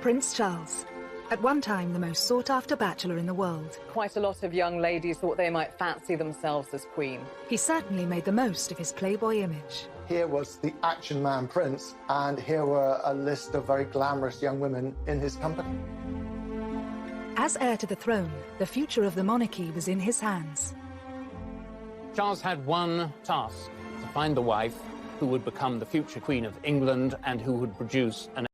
Prince Charles, at one time the most sought-after bachelor in the world. Quite a lot of young ladies thought they might fancy themselves as queen. He certainly made the most of his playboy image. Here was the action man prince, and here were a list of very glamorous young women in his company. As heir to the throne, the future of the monarchy was in his hands. Charles had one task: to find the wife who would become the future Queen of England and who would produce an heir.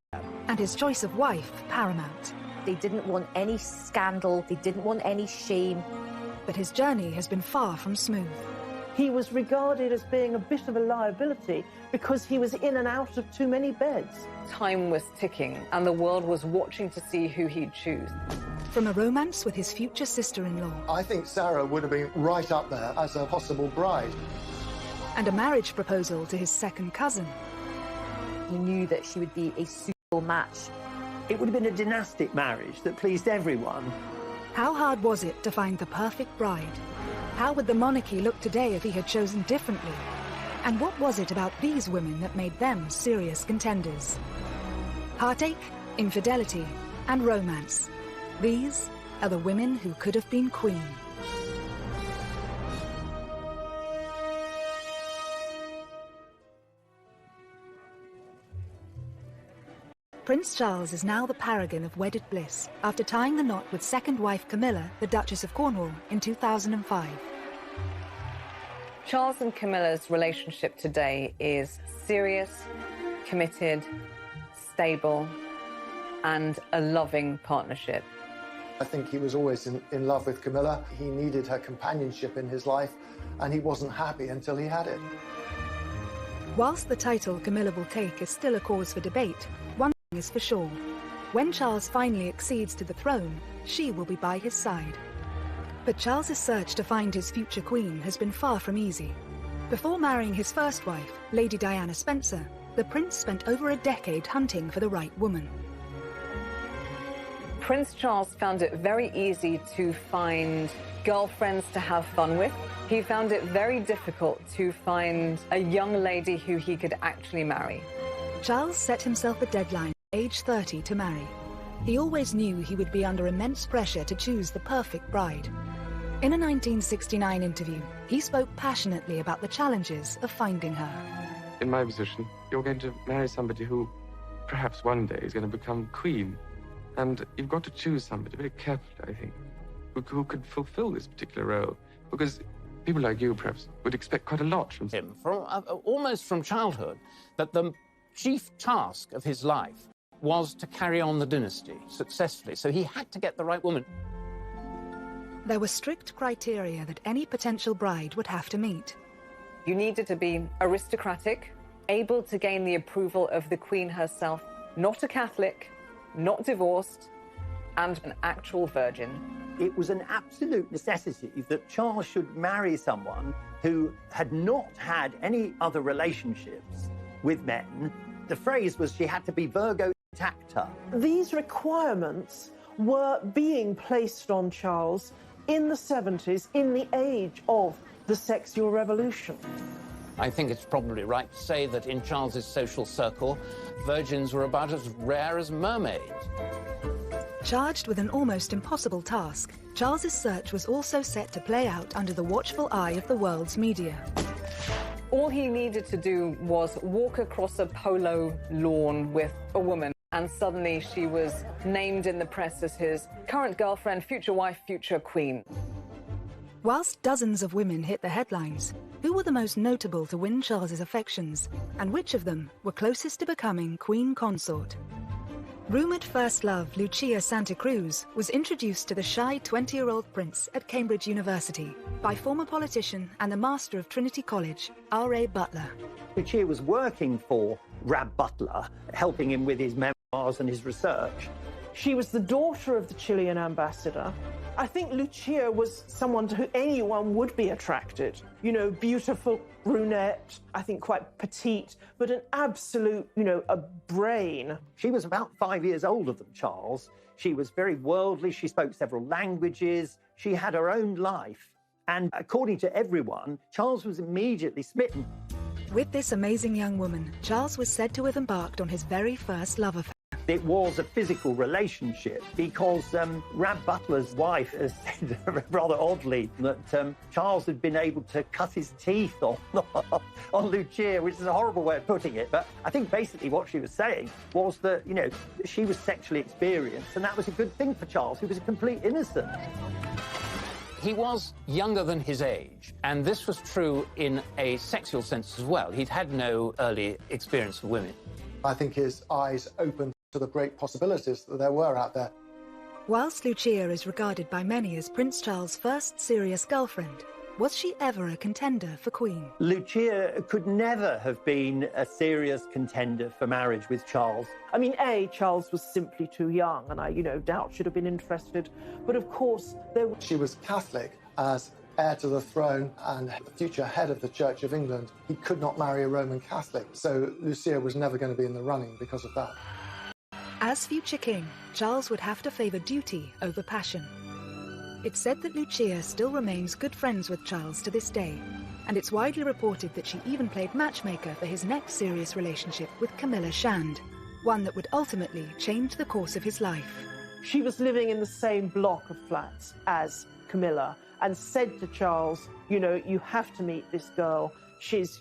And his choice of wife paramount. They didn't want any scandal, they didn't want any shame. But his journey has been far from smooth. He was regarded as being a bit of a liability because he was in and out of too many beds. Time was ticking, and the world was watching to see who he'd choose. From a romance with his future sister-in-law. I think Sarah would have been right up there as a possible bride. And a marriage proposal to his second cousin. He knew that she would be a suitable match. It would have been a dynastic marriage that pleased everyone. How hard was it to find the perfect bride? How would the monarchy look today if he had chosen differently? And what was it about these women that made them serious contenders? Heartache, infidelity, and romance. These are the women who could have been queen. Prince Charles is now the paragon of wedded bliss after tying the knot with second wife Camilla, the Duchess of Cornwall, in 2005. Charles and Camilla's relationship today is serious, committed, stable, and a loving partnership. I think he was always in love with Camilla. He needed her companionship in his life, and he wasn't happy until he had it. Whilst the title Camilla will take is still a cause for debate, one thing is for sure. When Charles finally accedes to the throne, she will be by his side. But Charles's search to find his future queen has been far from easy. Before marrying his first wife, Lady Diana Spencer, the prince spent over a decade hunting for the right woman. Prince Charles found it very easy to find girlfriends to have fun with. He found it very difficult to find a young lady who he could actually marry. Charles set himself a deadline, age 30, to marry. He always knew he would be under immense pressure to choose the perfect bride. In a 1969 interview, he spoke passionately about the challenges of finding her. In my position, you're going to marry somebody who perhaps one day is going to become queen. And you've got to choose somebody very carefully, I think, who could fulfill this particular role. Because people like you, perhaps, would expect quite a lot from him, almost from childhood, that the chief task of his life was to carry on the dynasty successfully. So he had to get the right woman. There were strict criteria that any potential bride would have to meet. You needed to be aristocratic, able to gain the approval of the Queen herself, not a Catholic, not divorced, and an actual virgin. It was an absolute necessity that Charles should marry someone who had not had any other relationships with men. The phrase was she had to be Virgo intacta. These requirements were being placed on Charles in the 70s, in the age of the sexual revolution. I think it's probably right to say that in Charles's social circle, virgins were about as rare as mermaids. Charged with an almost impossible task, Charles's search was also set to play out under the watchful eye of the world's media. All he needed to do was walk across a polo lawn with a woman, and suddenly she was named in the press as his current girlfriend, future wife, future queen. Whilst dozens of women hit the headlines, who were the most notable to win Charles's affections, and which of them were closest to becoming queen consort? Rumoured first love Lucia Santa Cruz was introduced to the shy 20-year-old prince at Cambridge University by former politician and the master of Trinity College, R.A. Butler. Lucia was working for Rab Butler, helping him with his memoirs and his research. She was the daughter of the Chilean ambassador. I think Lucia was someone to whom anyone would be attracted. You know, beautiful brunette, I think quite petite, but an absolute, a brain. She was about 5 years older than Charles. She was very worldly. She spoke several languages. She had her own life. And according to everyone, Charles was immediately smitten. With this amazing young woman, Charles was said to have embarked on his very first love affair. it was a physical relationship because Rab Butler's wife has said rather oddly that Charles had been able to cut his teeth on Lucia, which is a horrible way of putting it. But I think basically what she was saying was that, you know, she was sexually experienced, and that was a good thing for Charles, who was a complete innocent. He was younger than his age, and this was true in a sexual sense as well. He'd had no early experience of women. I think his eyes opened to the great possibilities that there were out there. Whilst Lucia is regarded by many as Prince Charles' first serious girlfriend, was she ever a contender for Queen? Lucia could never have been a serious contender for marriage with Charles. I mean, Charles was simply too young, and I, doubt she'd have been interested. But of course, She was Catholic. As heir to the throne and the future head of the Church of England, he could not marry a Roman Catholic, so Lucia was never going to be in the running because of that. As future king, Charles would have to favour duty over passion. It's said that Lucia still remains good friends with Charles to this day, and it's widely reported that she even played matchmaker for his next serious relationship with Camilla Shand, one that would ultimately change the course of his life. she was living in the same block of flats as Camilla and said to Charles, you have to meet this girl. She's,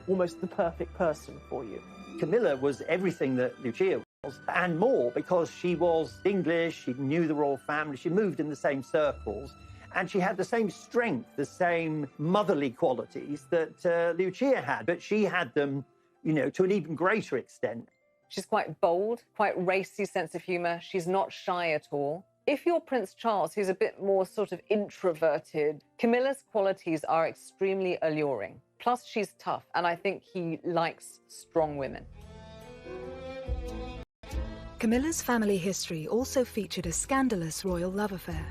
almost the perfect person for you. Camilla was everything that Lucia was, and more, because she was English, she knew the royal family, she moved in the same circles, and she had the same strength, the same motherly qualities that Lucia had, but she had them, to an even greater extent. She's quite bold, quite racy sense of humour. She's not shy at all. If you're Prince Charles, who's a bit more sort of introverted, Camilla's qualities are extremely alluring. Plus, she's tough, and I think he likes strong women. Camilla's family history also featured a scandalous royal love affair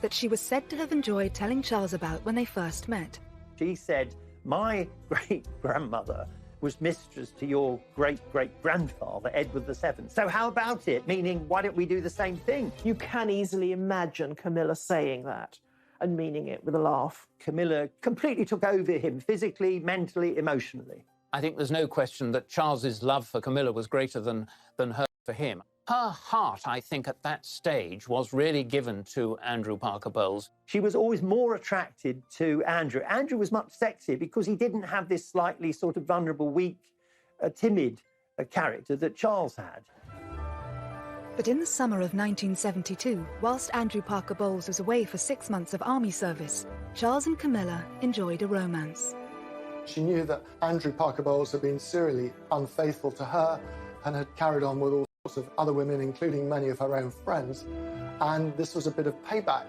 that she was said to have enjoyed telling Charles about when they first met. She said, my great-grandmother was mistress to your great-great-grandfather, Edward VII. So how about it? Meaning, why don't we do the same thing? You can easily imagine Camilla saying that and meaning it with a laugh. Camilla completely took over him, physically, mentally, emotionally. I think there's no question that Charles's love for Camilla was greater than her for him. Her heart, I think, at that stage was really given to Andrew Parker Bowles. She was always more attracted to Andrew. Andrew was much sexier because he didn't have this slightly sort of vulnerable, weak, timid character that Charles had. But in the summer of 1972, whilst Andrew Parker Bowles was away for 6 months of army service, Charles and Camilla enjoyed a romance. She knew that Andrew Parker Bowles had been serially unfaithful to her and had carried on with all sorts of other women, including many of her own friends. And this was a bit of payback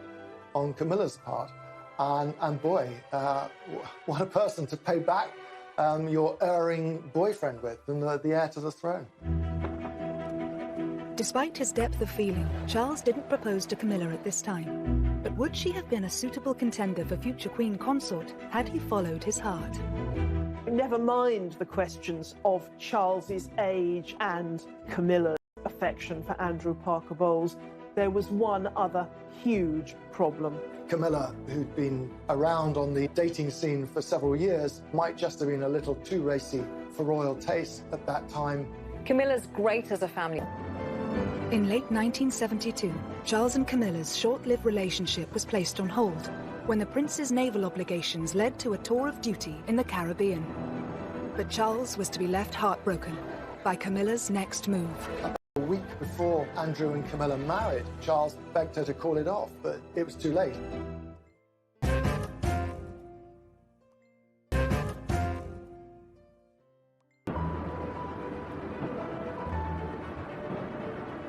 on Camilla's part. And boy, what a person to pay back your erring boyfriend with, and the heir to the throne. Despite his depth of feeling, Charles didn't propose to Camilla at this time. But would she have been a suitable contender for future Queen Consort had he followed his heart? Never mind the questions of Charles's age and Camilla's affection for Andrew Parker Bowles. There was one other huge problem. Camilla, who'd been around on the dating scene for several years, might just have been a little too racy for royal taste at that time. Camilla's great as a family. In late 1972, Charles and Camilla's short-lived relationship was placed on hold when the prince's naval obligations led to a tour of duty in the Caribbean. But Charles was to be left heartbroken by Camilla's next move. A week before Andrew and Camilla married, Charles begged her to call it off, but it was too late.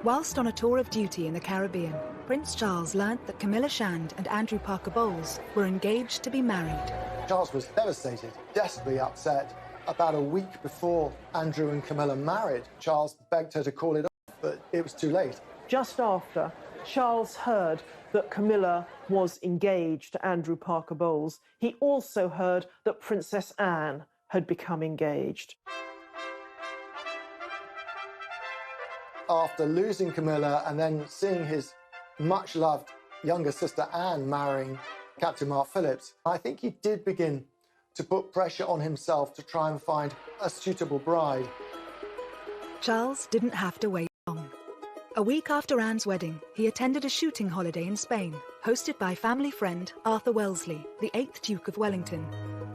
Whilst on a tour of duty in the Caribbean, Prince Charles learnt that Camilla Shand and Andrew Parker Bowles were engaged to be married. Charles was devastated, desperately upset. About a week before Andrew and Camilla married, Charles begged her to call it off, but it was too late. Just after Charles heard that Camilla was engaged to Andrew Parker Bowles, he also heard that Princess Anne had become engaged. After losing Camilla and then seeing his much-loved younger sister Anne marrying Captain Mark Phillips, I think he did begin to put pressure on himself to try and find a suitable bride. Charles didn't have to wait long. A week after Anne's wedding, he attended a shooting holiday in Spain, hosted by family friend Arthur Wellesley, the 8th Duke of Wellington.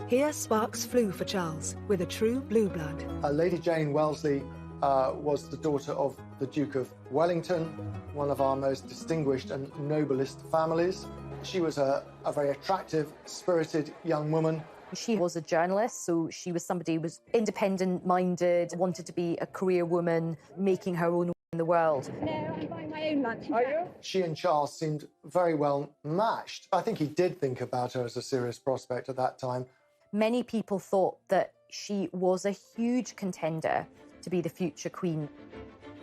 Here, sparks flew for Charles, with a true blue blood. Lady Jane Wellesley was the daughter of the Duke of Wellington, one of our most distinguished and noblest families. She was a very attractive, spirited young woman. She was a journalist, so she was somebody who was independent-minded, wanted to be a career woman, making her own way in the world. No, I'm buying my own lunch. Are you? She and Charles seemed very well matched. I think he did think about her as a serious prospect at that time. Many people thought that she was a huge contender to be the future queen.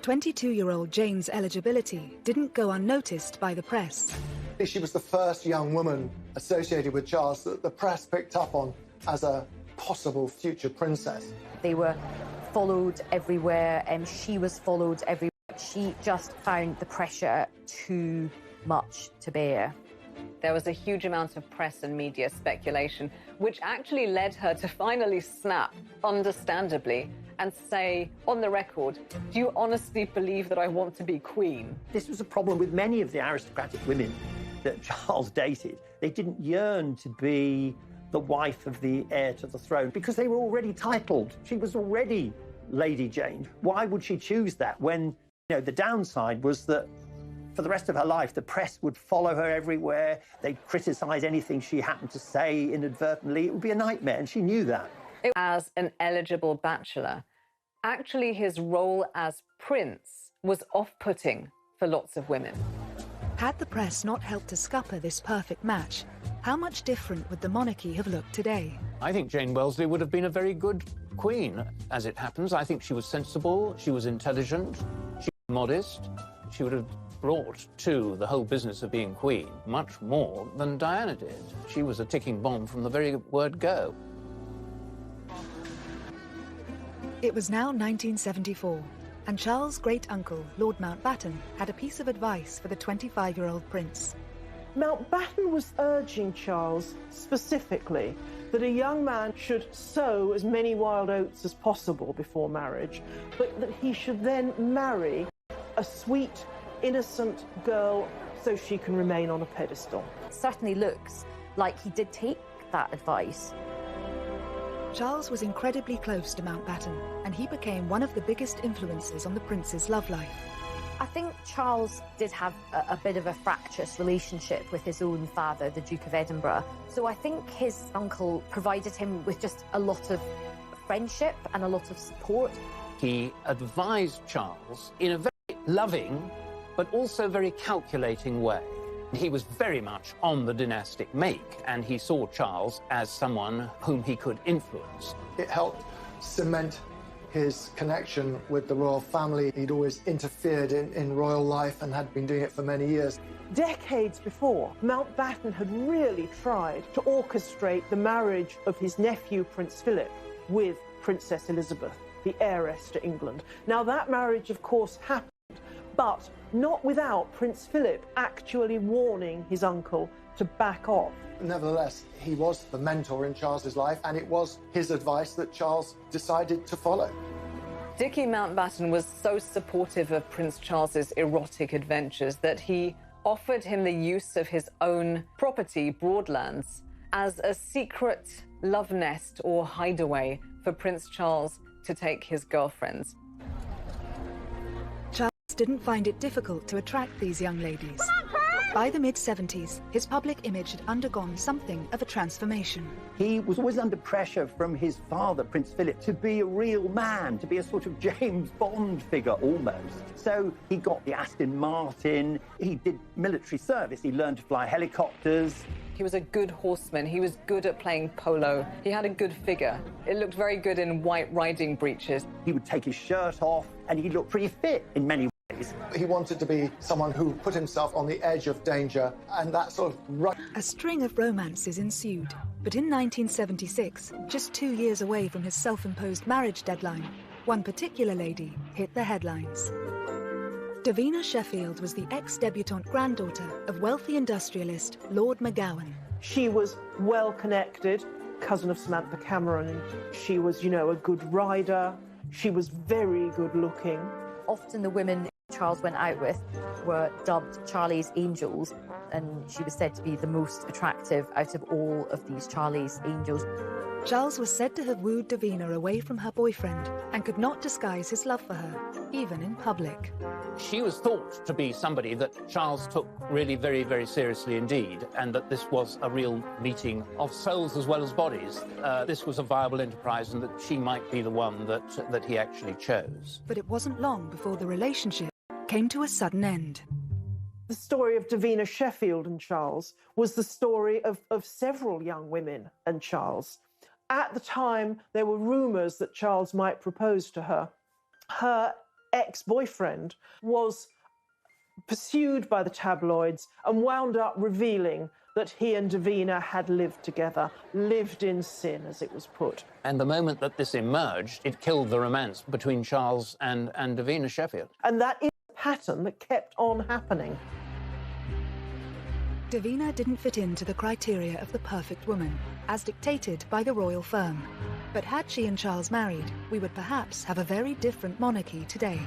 22-year-old Jane's eligibility didn't go unnoticed by the press. She was the first young woman associated with Charles that the press picked up on as a possible future princess. They were followed everywhere, and she was followed everywhere. She just found the pressure too much to bear. There was a huge amount of press and media speculation, which actually led her to finally snap, understandably, and say, on the record, do you honestly believe that I want to be queen? This was a problem with many of the aristocratic women that Charles dated. They didn't yearn to be the wife of the heir to the throne because they were already titled. She was already Lady Jane. Why would she choose that when, the downside was that for the rest of her life, the press would follow her everywhere. They'd criticise anything she happened to say inadvertently. It would be a nightmare, and she knew that. As an eligible bachelor, actually his role as prince was off-putting for lots of women. Had the press not helped to scupper this perfect match, how much different would the monarchy have looked today? I think Jane Wellesley would have been a very good queen, as it happens. I think she was sensible, she was intelligent, she was modest. She would have brought to the whole business of being queen much more than Diana did. She was a ticking bomb from the very word go. It was now 1974, and Charles' great-uncle, Lord Mountbatten, had a piece of advice for the 25-year-old prince. Mountbatten was urging Charles specifically that a young man should sow as many wild oats as possible before marriage, but that he should then marry a sweet, innocent girl so she can remain on a pedestal. It certainly looks like he did take that advice. Charles was incredibly close to Mountbatten, and he became one of the biggest influences on the prince's love life. I think Charles did have a bit of a fractious relationship with his own father, the Duke of Edinburgh. So I think his uncle provided him with just a lot of friendship and a lot of support. He advised Charles in a very loving, but also very calculating way. He was very much on the dynastic make, and he saw Charles as someone whom he could influence. It helped cement his connection with the royal family. He'd always interfered in royal life and had been doing it for many years. Decades before, Mountbatten had really tried to orchestrate the marriage of his nephew, Prince Philip, with Princess Elizabeth, the heiress to England. Now, that marriage, of course, happened, but not without Prince Philip actually warning his uncle to back off. Nevertheless, he was the mentor in Charles's life, and it was his advice that Charles decided to follow. Dickie Mountbatten was so supportive of Prince Charles's erotic adventures that he offered him the use of his own property, Broadlands, as a secret love nest or hideaway for Prince Charles to take his girlfriends. Charles didn't find it difficult to attract these young ladies. By the mid-70s, his public image had undergone something of a transformation. He was always under pressure from his father, Prince Philip, to be a real man, to be a sort of James Bond figure almost. So he got the Aston Martin, he did military service, he learned to fly helicopters. He was a good horseman, he was good at playing polo, he had a good figure. It looked very good in white riding breeches. He would take his shirt off and he looked pretty fit in many ways. He wanted to be someone who put himself on the edge of danger, and that sort of... A string of romances ensued, but in 1976, just 2 years away from his self-imposed marriage deadline, one particular lady hit the headlines. Davina Sheffield was the ex-debutante granddaughter of wealthy industrialist Lord McGowan. She was well-connected, cousin of Samantha Cameron. She was, a good rider. She was very good-looking. Often the women Charles went out with were dubbed Charlie's Angels, and she was said to be the most attractive out of all of these Charlie's Angels. Charles was said to have wooed Davina away from her boyfriend and could not disguise his love for her, even in public. She was thought to be somebody that Charles took really very, very seriously indeed, and that this was a real meeting of souls as well as bodies. This was a viable enterprise, and that she might be the one that he actually chose. But it wasn't long before the relationship came to a sudden end. The story of Davina Sheffield and Charles was the story of several young women and Charles. At the time, there were rumours that Charles might propose to her. Her ex-boyfriend was pursued by the tabloids and wound up revealing that he and Davina had lived together, lived in sin, as it was put. And the moment that this emerged, it killed the romance between Charles and Davina Sheffield. And that is a pattern that kept on happening. Davina didn't fit into the criteria of the perfect woman, as dictated by the royal firm. But had she and Charles married, we would perhaps have a very different monarchy today.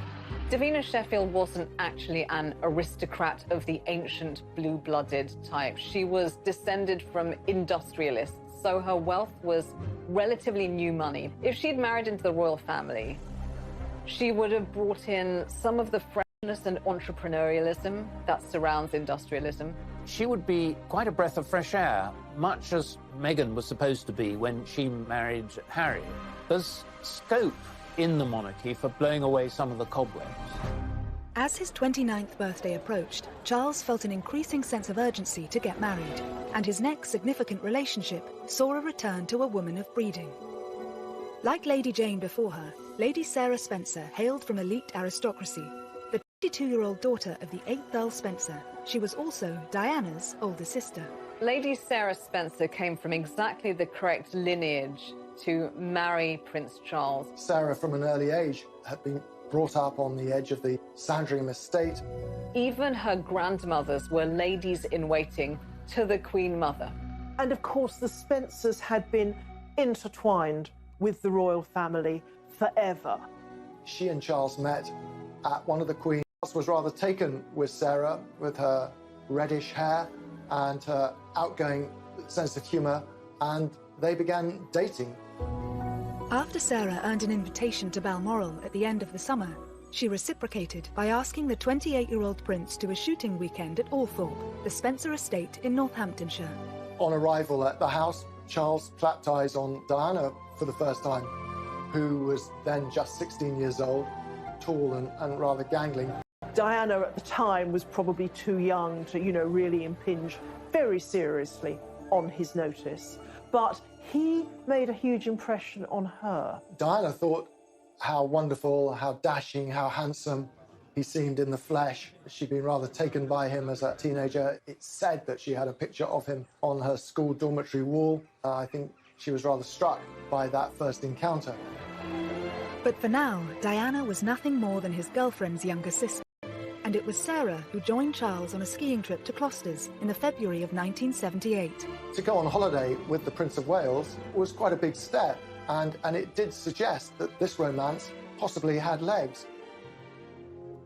Davina Sheffield wasn't actually an aristocrat of the ancient blue-blooded type. She was descended from industrialists, so her wealth was relatively new money. If she'd married into the royal family, she would have brought in some of the freshness and entrepreneurialism that surrounds industrialism. She would be quite a breath of fresh air, much as Meghan was supposed to be when she married Harry. There's scope in the monarchy for blowing away some of the cobwebs. As his 29th birthday approached, Charles felt an increasing sense of urgency to get married, and his next significant relationship saw a return to a woman of breeding. Like Lady Jane before her, Lady Sarah Spencer hailed from elite aristocracy. The 22-year-old daughter of the 8th Earl Spencer, she was also Diana's older sister. Lady Sarah Spencer came from exactly the correct lineage to marry Prince Charles. Sarah, from an early age, had been brought up on the edge of the Sandringham estate. Even her grandmothers were ladies-in-waiting to the Queen Mother. And of course, the Spencers had been intertwined with the royal family forever. She and Charles met at one of the Queen's. Charles was rather taken with Sarah, with her reddish hair and her outgoing sense of humour, and they began dating. After Sarah earned an invitation to Balmoral at the end of the summer, she reciprocated by asking the 28-year-old prince to a shooting weekend at Althorpe, the Spencer estate in Northamptonshire. On arrival at the house, Charles clapped eyes on Diana for the first time, who was then just 16 years old, tall and rather gangling. Diana at the time was probably too young to, really impinge very seriously on his notice. But he made a huge impression on her. Diana thought how wonderful, how dashing, how handsome he seemed in the flesh. She'd been rather taken by him as a teenager. It's said that she had a picture of him on her school dormitory wall. I think she was rather struck by that first encounter. But for now, Diana was nothing more than his girlfriend's younger sister. And it was Sarah who joined Charles on a skiing trip to Closters in the February of 1978. To go on holiday with the Prince of Wales was quite a big step, and it did suggest that this romance possibly had legs.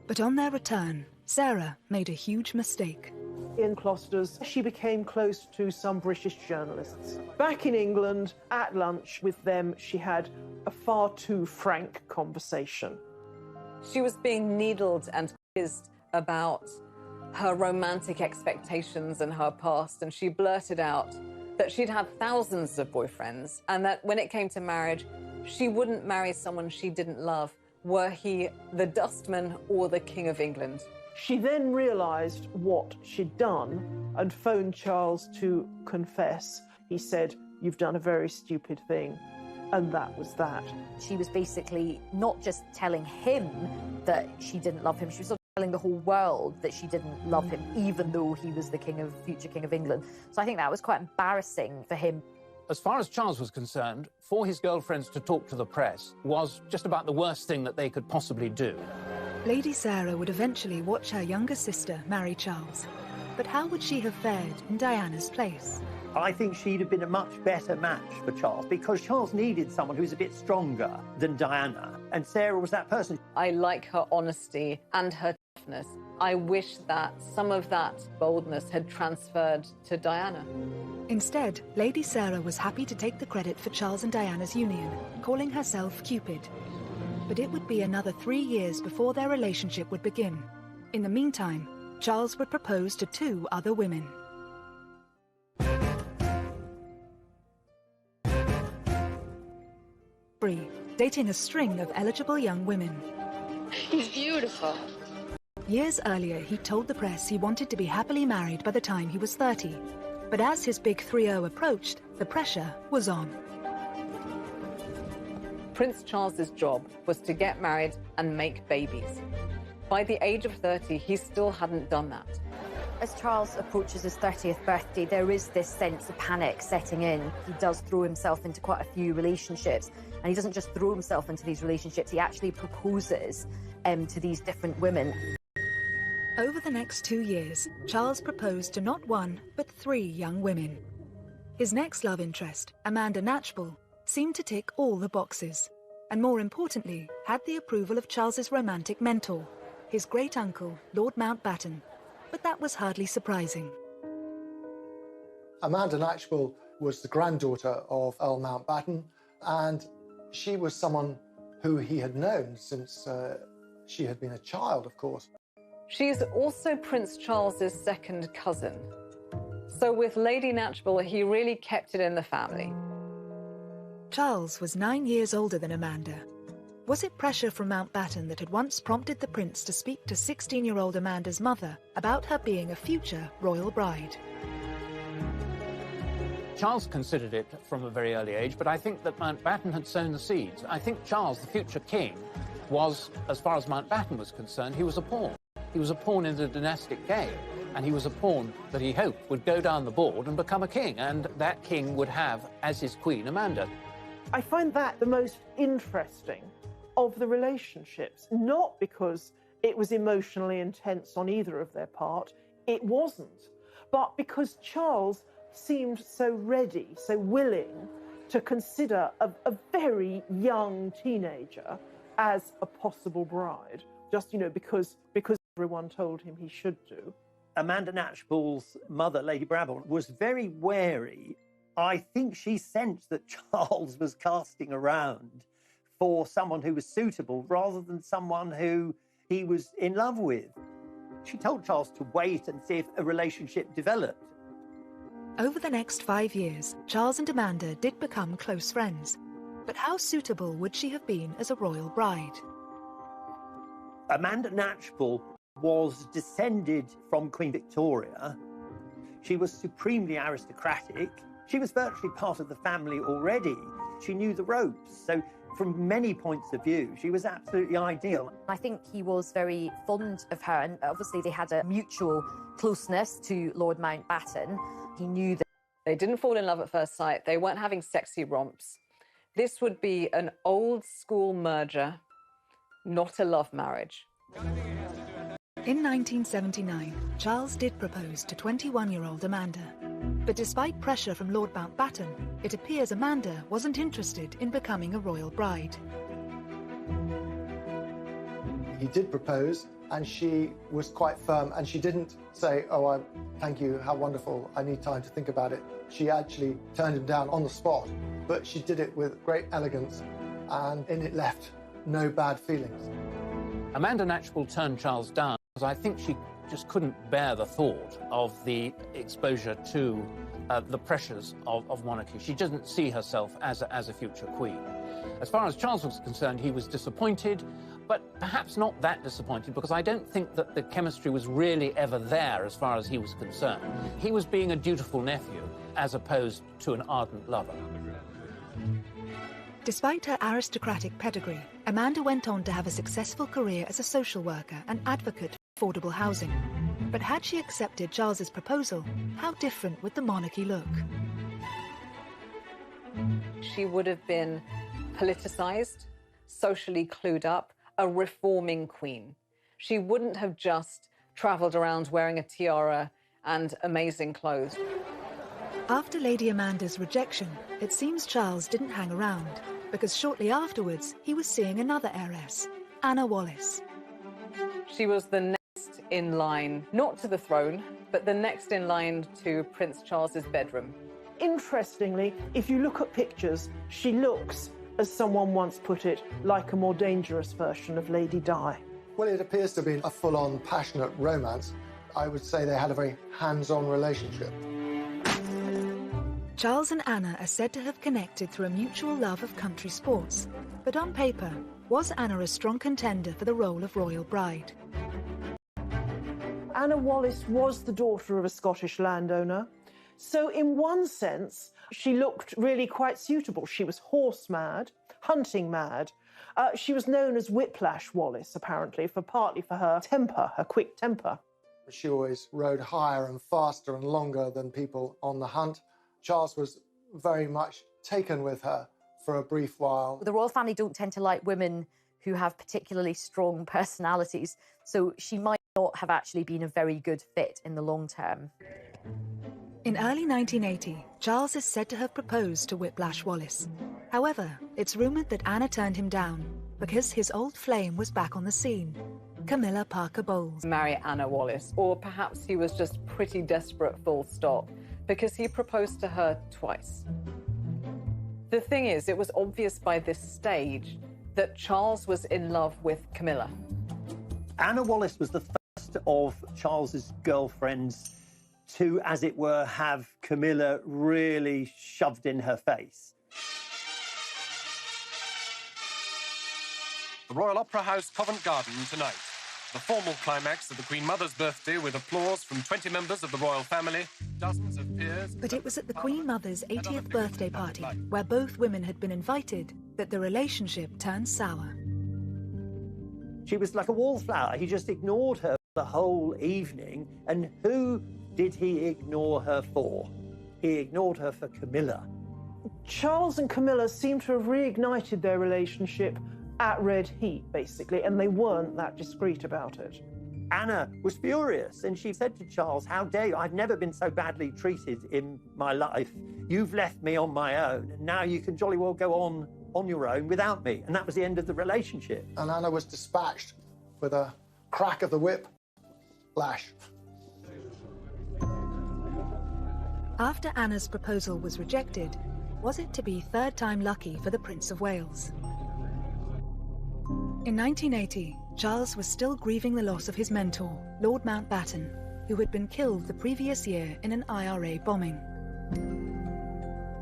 But on their return, Sarah made a huge mistake. In Closters, she became close to some British journalists. Back in England, at lunch with them, she had a far too frank conversation. She was being needled and quizzed about her romantic expectations and her past, and she blurted out that she'd had thousands of boyfriends and that when it came to marriage, she wouldn't marry someone she didn't love, were he the dustman or the King of England. She then realised what she'd done and phoned Charles to confess. He said, "You've done a very stupid thing." And that was that. She was basically not just telling him that she didn't love him, she was telling the whole world that she didn't love him, even though he was the future King of England. So I think that was quite embarrassing for him. As far as Charles was concerned, for his girlfriends to talk to the press was just about the worst thing that they could possibly do. Lady Sarah would eventually watch her younger sister marry Charles. But how would she have fared in Diana's place? I think she'd have been a much better match for Charles, because Charles needed someone who's a bit stronger than Diana, and Sarah was that person. I like her honesty and her toughness. I wish that some of that boldness had transferred to Diana. Instead, Lady Sarah was happy to take the credit for Charles and Diana's union, calling herself Cupid. But it would be another 3 years before their relationship would begin. In the meantime, Charles would propose to 2 other women. Dating a string of eligible young women. He's beautiful. Years earlier, he told the press he wanted to be happily married by the time he was 30. But as his big 3-0 approached, the pressure was on. Prince Charles's job was to get married and make babies. By the age of 30, he still hadn't done that. As Charles approaches his 30th birthday, there is this sense of panic setting in. He does throw himself into quite a few relationships, and he doesn't just throw himself into these relationships, he actually proposes to these different women. Over the next 2 years, Charles proposed to not 1, but 3 young women. His next love interest, Amanda Knatchbull, seemed to tick all the boxes, and more importantly, had the approval of Charles's romantic mentor, his great-uncle, Lord Mountbatten. But that was hardly surprising. Amanda Knatchbull was the granddaughter of Earl Mountbatten, and she was someone who he had known since she had been a child, of course. She's also Prince Charles's second cousin. So with Lady Knatchbull, he really kept it in the family. Charles was 9 years older than Amanda. Was it pressure from Mountbatten that had once prompted the prince to speak to 16-year-old Amanda's mother about her being a future royal bride? Charles considered it from a very early age, but I think that Mountbatten had sown the seeds. I think Charles, the future king, was, as far as Mountbatten was concerned, he was a pawn. He was a pawn in the dynastic game, and he was a pawn that he hoped would go down the board and become a king, and that king would have as his queen Amanda. I find that the most interesting of the relationships, not because it was emotionally intense on either of their part, it wasn't, but because Charles seemed so ready, so willing to consider a very young teenager as a possible bride, just, because everyone told him he should do. Amanda Knatchbull's mother, Lady Brabant, was very wary. I think she sensed that Charles was casting around for someone who was suitable rather than someone who he was in love with. She told Charles to wait and see if a relationship developed. Over the next 5 years, Charles and Amanda did become close friends. But how suitable would she have been as a royal bride? Amanda Knatchbull was descended from Queen Victoria. She was supremely aristocratic. She was virtually part of the family already. She knew the ropes. So from many points of view, she was absolutely ideal. I think he was very fond of her, and obviously they had a mutual closeness to Lord Mountbatten. He knew that they didn't fall in love at first sight. They weren't having sexy romps. This would be an old-school merger, not a love marriage. In 1979, Charles did propose to 21-year-old Amanda. But despite pressure from Lord Mountbatten, it appears Amanda wasn't interested in becoming a royal bride. He did propose, and she was quite firm, and she didn't say, "Oh, thank you, how wonderful, I need time to think about it." She actually turned him down on the spot, but she did it with great elegance, and it left no bad feelings. Amanda Knatchbull turned Charles down because I think she just couldn't bear the thought of the exposure to the pressures of monarchy. She doesn't see herself as a future queen. As far as Charles was concerned, he was disappointed, but perhaps not that disappointed, because I don't think that the chemistry was really ever there as far as he was concerned. He was being a dutiful nephew as opposed to an ardent lover. Despite her aristocratic pedigree, Amanda went on to have a successful career as a social worker and advocate for affordable housing. But had she accepted Charles's proposal, how different would the monarchy look? She would have been politicized, socially clued up, a reforming queen. She wouldn't have just traveled around wearing a tiara and amazing clothes. After Lady Amanda's rejection, it seems Charles didn't hang around, because shortly afterwards he was seeing another heiress, Anna Wallis. She was the next in line, not to the throne, but the next in line to Prince Charles's bedroom. Interestingly, if you look at pictures, she looks, as someone once put it, like a more dangerous version of Lady Di. Well, it appears to be a full-on passionate romance. I would say they had a very hands-on relationship. Charles and Anna are said to have connected through a mutual love of country sports. But on paper, was Anna a strong contender for the role of royal bride? Anna Wallis was the daughter of a Scottish landowner. So in one sense, she looked really quite suitable. She was horse mad, hunting mad. She was known as Whiplash Wallis, apparently, partly for her temper, her quick temper. She always rode higher and faster and longer than people on the hunt. Charles was very much taken with her for a brief while. The royal family don't tend to like women who have particularly strong personalities, so she might not have actually been a very good fit in the long term. In early 1980, Charles is said to have proposed to Whiplash Wallis. However, it's rumoured that Anna turned him down because his old flame was back on the scene, Camilla Parker Bowles. Marry Anna Wallis, or perhaps he was just pretty desperate, full stop, because he proposed to her twice. The thing is, it was obvious by this stage that Charles was in love with Camilla. Anna Wallis was the first of Charles's girlfriends to, as it were, have Camilla really shoved in her face. The Royal Opera House, Covent Garden, tonight. The formal climax of the Queen Mother's birthday with applause from 20 members of the royal family, dozens of peers... But it was at the Queen Mother's 80th birthday party, where both women had been invited, that the relationship turned sour. She was like a wallflower. He just ignored her the whole evening. And who did he ignore her for? He ignored her for Camilla. Charles and Camilla seem to have reignited their relationship at red heat, basically, and they weren't that discreet about it. Anna was furious, and she said to Charles, "How dare you? I've never been so badly treated in my life. You've left me on my own, and now you can jolly well go on your own without me." And that was the end of the relationship. And Anna was dispatched with a crack of the whip lash. After Anna's proposal was rejected, was it to be third time lucky for the Prince of Wales? In 1980, Charles was still grieving the loss of his mentor, Lord Mountbatten, who had been killed the previous year in an IRA bombing.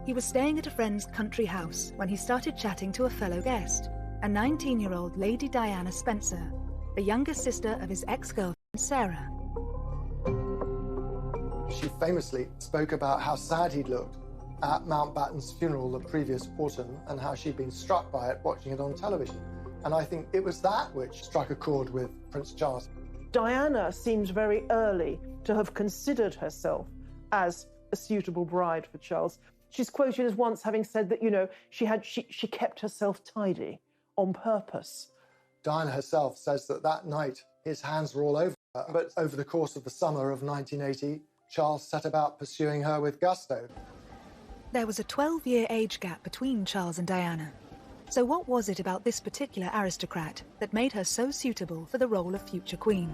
He was staying at a friend's country house when he started chatting to a fellow guest, a 19-year-old Lady Diana Spencer, the younger sister of his ex-girlfriend Sarah. She famously spoke about how sad he'd looked at Mountbatten's funeral the previous autumn and how she'd been struck by it watching it on television. And I think it was that which struck a chord with Prince Charles. Diana seems very early to have considered herself as a suitable bride for Charles. She's quoted as once having said that, you know, she kept herself tidy on purpose. Diana herself says that that night his hands were all over her, but over the course of the summer of 1980, Charles set about pursuing her with gusto. There was a 12-year age gap between Charles and Diana. So what was it about this particular aristocrat that made her so suitable for the role of future queen?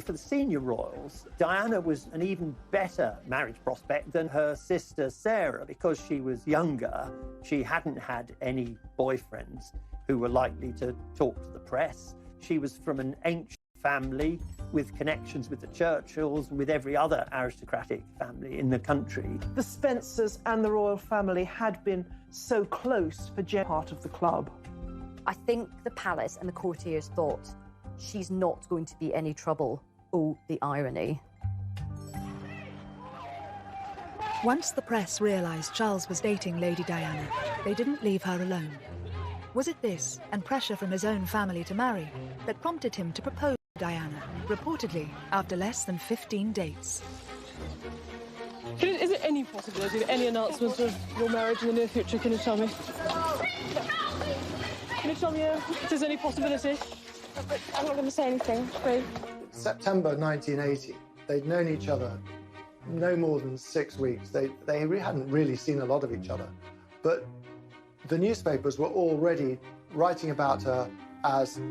For the senior royals, Diana was an even better marriage prospect than her sister Sarah because she was younger. She hadn't had any boyfriends who were likely to talk to the press. She was from an ancient family with connections with the Churchills and with every other aristocratic family in the country. The Spencers and the royal family had been so close for part of the club. I think the palace and the courtiers thought, she's not going to be any trouble. Oh, the irony. Once the press realised Charles was dating Lady Diana, they didn't leave her alone. Was it this, and pressure from his own family to marry, that prompted him to propose to Diana, reportedly after less than 15 dates? Is there any possibility of any announcements of your marriage in the near future? Can you tell me? Can you tell me if there's any possibility? I'm not going to say anything, please. September 1980, they'd known each other no more than 6 weeks. They hadn't really seen a lot of each other. But the newspapers were already writing about her as,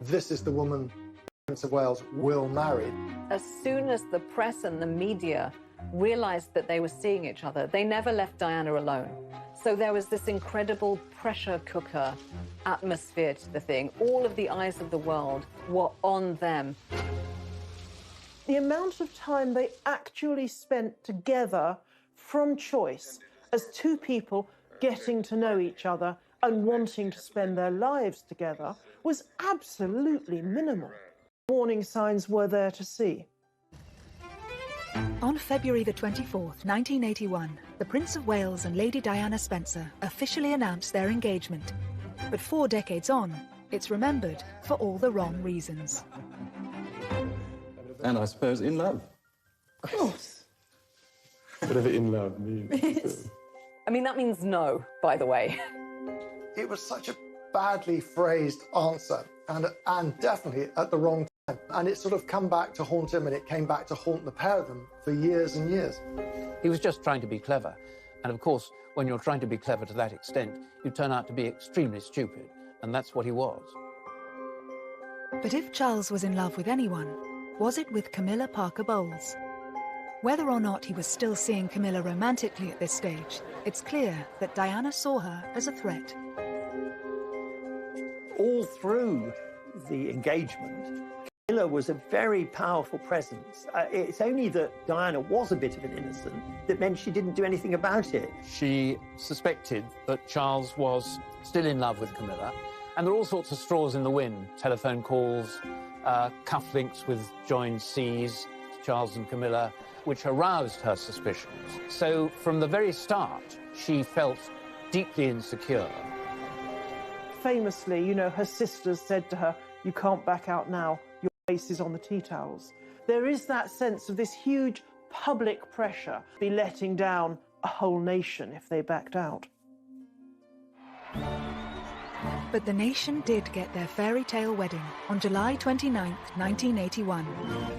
this is the woman Prince of Wales will marry. As soon as the press and the media realized that they were seeing each other, they never left Diana alone. So there was this incredible pressure cooker atmosphere to the thing. All of the eyes of the world were on them. The amount of time they actually spent together from choice as two people getting to know each other and wanting to spend their lives together was absolutely minimal. Warning signs were there to see. On February the 24th, 1981, the Prince of Wales and Lady Diana Spencer officially announced their engagement. But 4 decades on, it's remembered for all the wrong reasons. And I suppose in love. Of course. Whatever in love means. I mean, that means no, by the way. It was such a badly phrased answer, and definitely at the wrong time. And it's sort of come back to haunt him, and it came back to haunt the pair of them for years and years. He was just trying to be clever. And of course, when you're trying to be clever to that extent, you turn out to be extremely stupid. And that's what he was. But if Charles was in love with anyone, was it with Camilla Parker Bowles? Whether or not he was still seeing Camilla romantically at this stage, it's clear that Diana saw her as a threat. All through the engagement, Camilla was a very powerful presence. It's only that Diana was a bit of an innocent that meant she didn't do anything about it. She suspected that Charles was still in love with Camilla, and there were all sorts of straws in the wind, telephone calls, cufflinks with joined C's, Charles and Camilla, which aroused her suspicions. So from the very start, she felt deeply insecure. Famously, you know, her sisters said to her, "You can't back out now, your face is on the tea towels." There is that sense of this huge public pressure, be letting down a whole nation if they backed out. But the nation did get their fairy tale wedding on July 29, 1981,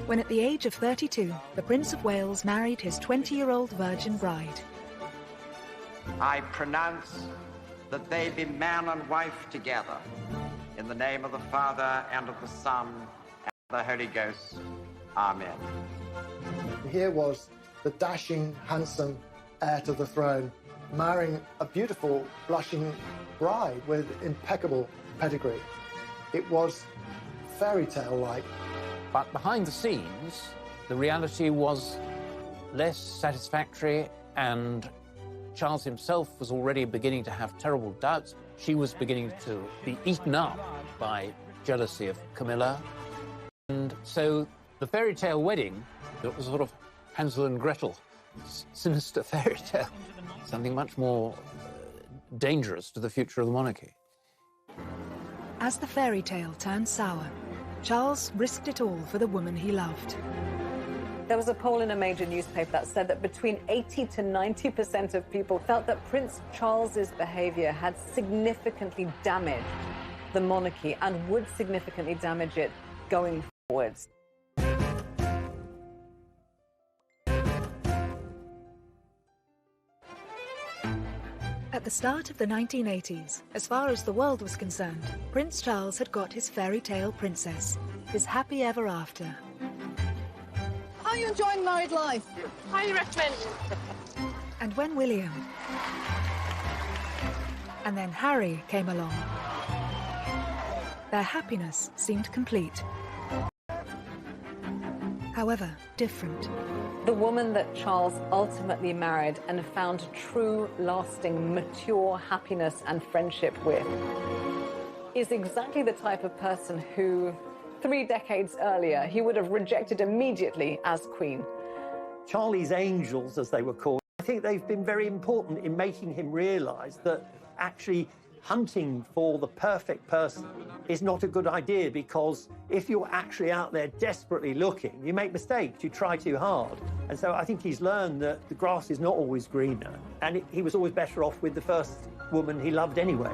when at the age of 32, the Prince of Wales married his 20-year-old virgin bride. I pronounce that they be man and wife together, in the name of the Father, and of the Son, and of the Holy Ghost. Amen. Here was the dashing, handsome heir to the throne marrying a beautiful, blushing bride with impeccable pedigree. It was fairy tale-like. But behind the scenes, the reality was less satisfactory, and Charles himself was already beginning to have terrible doubts. She was beginning to be eaten up by jealousy of Camilla. And so the fairy tale wedding, it was sort of Hansel and Gretel, sinister fairy tale, something much more dangerous to the future of the monarchy. As the fairy tale turned sour, Charles risked it all for the woman he loved. There was a poll in a major newspaper that said that between 80 to 90% of people felt that Prince Charles's behavior had significantly damaged the monarchy and would significantly damage it going forwards. At the start of the 1980s, as far as the world was concerned, Prince Charles had got his fairy tale princess, his happy ever after. How are you enjoying married life? Highly recommend. And when William and then Harry came along, their happiness seemed complete. However, different. The woman that Charles ultimately married and found true, lasting, mature happiness and friendship with is exactly the type of person who, 3 decades earlier, he would have rejected immediately as queen. Charlie's angels, as they were called, I think they've been very important in making him realise that actually hunting for the perfect person is not a good idea, because if you're actually out there desperately looking, you make mistakes, you try too hard. And so I think he's learned that the grass is not always greener, and he was always better off with the first woman he loved anyway.